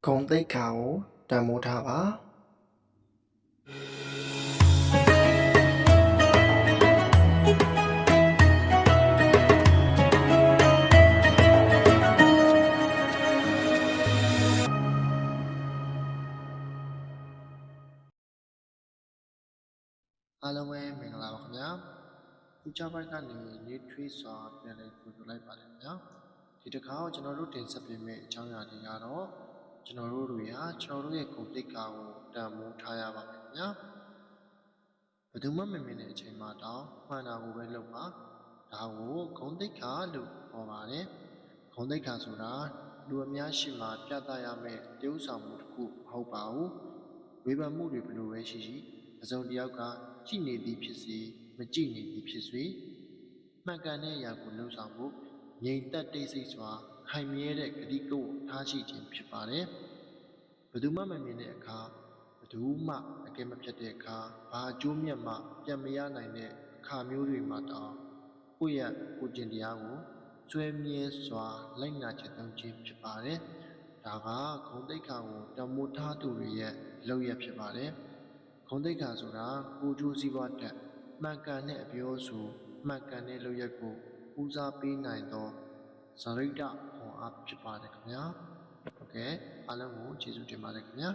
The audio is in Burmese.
ဂုဏ်သိက္ခာကိုတန်ဖိုးထားပါအားလုံးပဲမင်္ဂလာပါခင်ဗျာခုချပိုင်းကနေနေထွေးစွာပြန်လည်ကြိုဆိုလိုက်ပါတယ်ခင်ဗျာဒီတစ်ခါကျွန်တော်တို့တင်ဆက်ပေးမယ့်အကြောင်းအရာတွေကတော့ကျွန်တော်တို့တွေဟာကျွန်တော်တို့ရဲ့ဂုဏ်သိက္ခာကိုတန်ဖိုးထားရပါမယ်ခင်ဗျာဘယ်သူမှမမြင်တဲ့အချိန်မှာတော့မှန်တာကိုပဲလုပ်ပါဒါကိုဂုဏ်သိက္ခာလို့ခေါ်ပါတယ်ဂုဏ်သိက္ခာဆိုတာလူအများရှိမှပြသရမယ့်တည်ဥဆောင်မှုတစ်ခုမဟုတ်ပါဘူးဝေဖန်မှုတွေဘယ်လိုပဲရှိရှိအစုံတစ်ယောက်ကကြည်နေသည်ဖြစ်စေမကြည်နေသည်ဖြစ်စေမှန်ကန်တဲ့အရာကိုလှုပ်ဆောင်ဖို့ငြိမ်သက်တိတ်ဆိတ်စွာခိုင်မြဲတဲ့ဂတိကဝတ်ထားရှိခြင်းဖြစ်ပါတယ်ဘယ်သူမှမမြင်တဲ့အခါဘယ်သူမှအကဲမဖြတ်တဲ့အခါဘာအကျိုးမြတ်မှပြန်မရနိုင်တဲ့အခါမျိုးတွေမှာတောင်ကိုယ့်ရဲ့ကိုယ်ကျင့်တရားကိုကျွဲမြဲစွာလိုက်နာကျင့်သုံးခြင်းဖြစ်ပါတယ်ဒါကဂုဏ်သိက္ခာကိုတန်ဖိုးထားသူတွေရဲ့လုပ်ရဖြစ်ပါတယ်ဂုဏ်သိက္ခာဆိုတာကိုယ်ကျိုးစည်းပွားတတ်မှန်ကန်တဲ့အပြောဆိုမှန်ကန်တဲ့လုပ်ရက်ကိုဦးစားပေးနိုင်သောဇရိတခွန်အားဖြစ်ပါတယ်ခင်ဗျာဟုတ်ကဲ့အားလုံးကိုကျေးဇူးတင်ပါတယ်ခင်ဗျာ